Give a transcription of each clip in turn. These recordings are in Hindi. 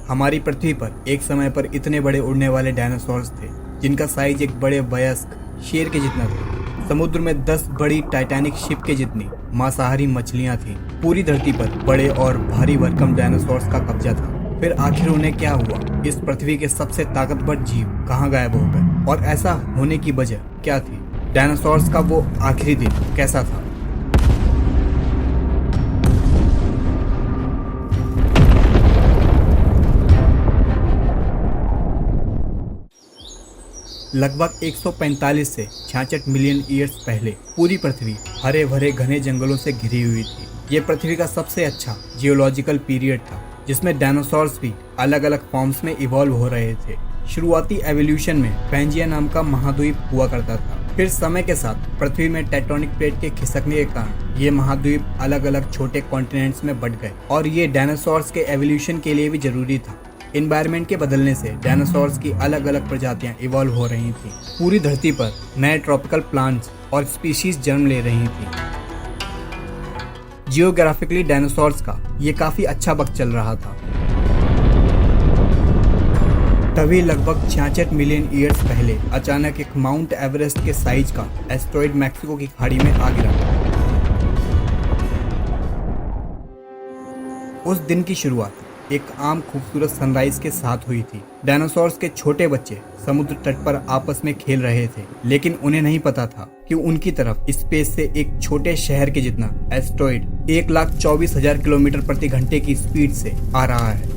हमारी पृथ्वी पर एक समय पर इतने बड़े उड़ने वाले डायनासोर्स थे जिनका साइज एक बड़े वयस्क शेर के जितना था। समुद्र में 10 बड़ी टाइटैनिक शिप के जितनी मांसाहारी मछलियां थीं। पूरी धरती पर बड़े और भारी भरकम डायनासोर्स का कब्जा था। फिर आखिर उन्हें क्या हुआ? इस पृथ्वी के सबसे ताकतवर जीव कहाँ गायब हो गए और ऐसा होने की वजह क्या थी? डायनासोर्स का वो आखिरी दिन कैसा था? लगभग 145 से 66 मिलियन ईयर्स पहले पूरी पृथ्वी हरे भरे घने जंगलों से घिरी हुई थी। ये पृथ्वी का सबसे अच्छा जियोलॉजिकल पीरियड था जिसमें डायनासोर्स भी अलग अलग फॉर्म्स में इवॉल्व हो रहे थे। शुरुआती एवोल्यूशन में पैंजिया नाम का महाद्वीप हुआ करता था। फिर समय के साथ पृथ्वी में टेक्टोनिक प्लेट के खिसकने के कारण ये महाद्वीप अलग अलग छोटे कॉन्टिनेंट्स में बंट गए और ये डायनासोर्स के एवोल्यूशन के लिए भी जरूरी था। एनवायरनमेंट के बदलने से डायनासोर्स की अलग अलग प्रजातियां इवॉल्व हो रही थीं। पूरी धरती पर नए ट्रॉपिकल प्लांट्स और स्पीशीज जन्म ले रही थीं। जियोग्राफिकली डायनासोर्स का ये काफी अच्छा वक्त चल रहा था। तभी लगभग 66 मिलियन ईयर्स पहले अचानक एक माउंट एवरेस्ट के साइज का एस्टेरॉयड मैक्सिको की खाड़ी में आ गिरा। उस दिन की शुरुआत एक आम खूबसूरत सनराइज के साथ हुई थी। डायनासोर्स के छोटे बच्चे समुद्र तट पर आपस में खेल रहे थे, लेकिन उन्हें नहीं पता था कि उनकी तरफ स्पेस से एक छोटे शहर के जितना एस्टेरॉयड 1,24,000 किलोमीटर प्रति घंटे की स्पीड से आ रहा है।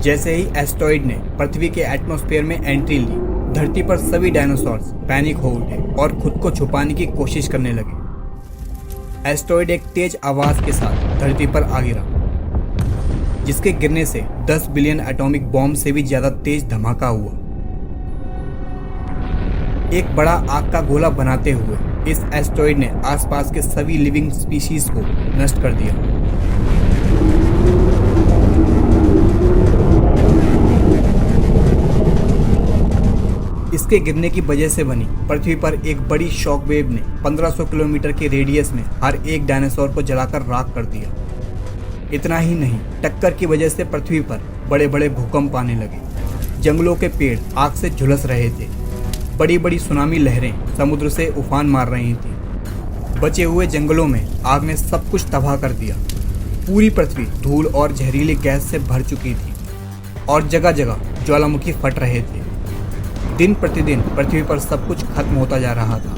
जैसे ही एस्टेरॉयड ने पृथ्वी के एटमॉस्फेयर में एंट्री ली, धरती पर सभी डायनासोर्स पैनिक हो उठे और खुद को छुपाने की कोशिश करने लगे। एस्टेरॉयड एक तेज आवाज के साथ धरती पर आ गिरा, जिसके गिरने से 10 बिलियन एटॉमिक बॉम्ब से भी ज्यादा तेज धमाका हुआ। एक बड़ा आग का गोला बनाते हुए इस एस्टेरॉयड ने आसपास के सभी लिविंग स्पीशीज को नष्ट कर दिया। इसके गिरने की वजह से बनी पृथ्वी पर एक बड़ी शॉक वेव ने 1500 किलोमीटर के रेडियस में हर एक डायनासोर को जलाकर राख कर दिया। इतना ही नहीं, टक्कर की वजह से पृथ्वी पर बड़े बड़े भूकंप आने लगे। जंगलों के पेड़ आग से झुलस रहे थे। बड़ी बड़ी सुनामी लहरें समुद्र से उफान मार रही थीं। बचे हुए जंगलों में आग ने सब कुछ तबाह कर दिया। पूरी पृथ्वी धूल और जहरीली गैस से भर चुकी थी और जगह जगह ज्वालामुखी फट रहे थे। दिन प्रतिदिन पृथ्वी पर सब कुछ खत्म होता जा रहा था।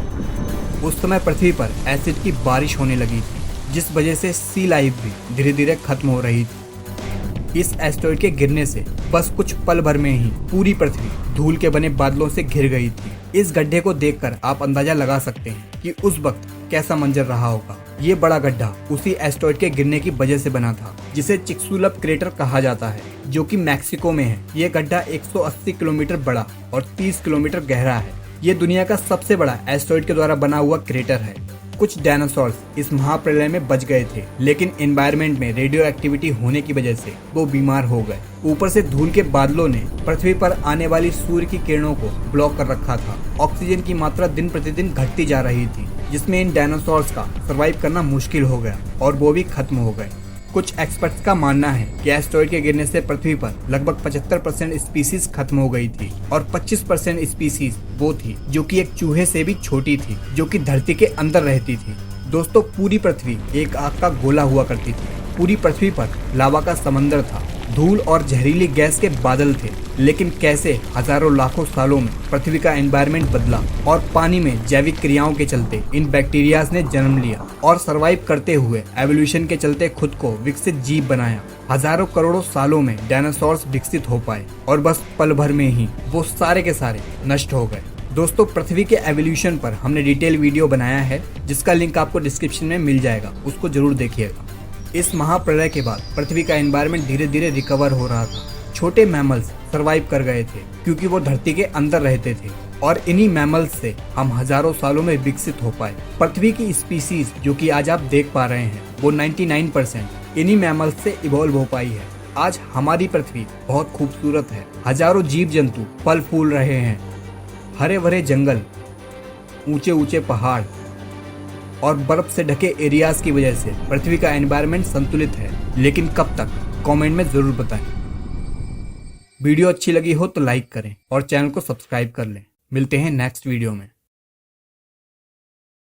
उस समय पृथ्वी पर एसिड की बारिश होने लगी थी, जिस वजह से सी लाइफ भी धीरे धीरे खत्म हो रही थी। इस एस्टेरॉयड के गिरने से बस कुछ पल भर में ही पूरी पृथ्वी धूल के बने बादलों से घिर गई थी। इस गड्ढे को देखकर आप अंदाजा लगा सकते हैं कि उस वक्त कैसा मंजर रहा होगा। ये बड़ा गड्ढा उसी एस्टेरॉयड के गिरने की वजह से बना था, जिसे चिक्सुलप क्रेटर कहा जाता है, जो कि मैक्सिको में है। ये गड्ढा 180 किलोमीटर बड़ा और 30 किलोमीटर गहरा है। ये दुनिया का सबसे बड़ा एस्टेरॉयड के द्वारा बना हुआ क्रेटर है। कुछ डायनासोर्स इस महाप्रलय में बच गए थे, लेकिन एनवायरनमेंट में रेडियो एक्टिविटी होने की वजह से वो बीमार हो गए। ऊपर से धूल के बादलों ने पृथ्वी पर आने वाली सूर्य की किरणों को ब्लॉक कर रखा था। ऑक्सीजन की मात्रा दिन प्रतिदिन घटती जा रही थी, जिसमें इन डायनासोर्स का सर्वाइव करना मुश्किल हो गया और वो भी खत्म हो गए। कुछ एक्सपर्ट्स का मानना है कि एस्टेरॉयड के गिरने से पृथ्वी पर लगभग 75% स्पीसीज खत्म हो गई थी और 25% स्पीसीज वो थी जो कि एक चूहे से भी छोटी थी, जो कि धरती के अंदर रहती थी। दोस्तों, पूरी पृथ्वी एक आग का गोला हुआ करती थी। पूरी पृथ्वी पर लावा का समंदर था, धूल और जहरीली गैस के बादल थे। लेकिन कैसे हजारों लाखों सालों में पृथ्वी का एनवायरनमेंट बदला और पानी में जैविक क्रियाओं के चलते इन बैक्टीरियाज ने जन्म लिया और सरवाइव करते हुए एवोल्यूशन के चलते खुद को विकसित जीव बनाया। हजारों करोड़ों सालों में डायनासोर्स विकसित हो पाए और बस पल भर में ही वो सारे के सारे नष्ट हो गए। दोस्तों, पृथ्वी के एवोल्यूशन पर हमने डिटेल वीडियो बनाया है, जिसका लिंक आपको डिस्क्रिप्शन में मिल जाएगा, उसको जरूर देखिएगा। इस महाप्रलय के बाद पृथ्वी का एनवायरनमेंट धीरे धीरे रिकवर हो रहा था। छोटे मैमल्स सरवाइव कर गए थे क्योंकि वो धरती के अंदर रहते थे और इन्हीं मैमल्स से हम हजारों सालों में विकसित हो पाए। पृथ्वी की स्पीसीज जो कि आज आप देख पा रहे हैं, वो 99% इन्हीं मैमल्स से इवॉल्व हो पाई है। आज हमारी पृथ्वी बहुत खूबसूरत है। हजारों जीव जंतु फल फूल रहे हैं। हरे भरे जंगल, ऊंचे ऊंचे पहाड़ और बर्फ से ढके एरियाज की वजह से पृथ्वी का एनवायरनमेंट संतुलित है। लेकिन कब तक? कमेंट में जरूर बताएं। वीडियो अच्छी लगी हो तो लाइक करें और चैनल को सब्सक्राइब कर लें। मिलते हैं नेक्स्ट वीडियो में।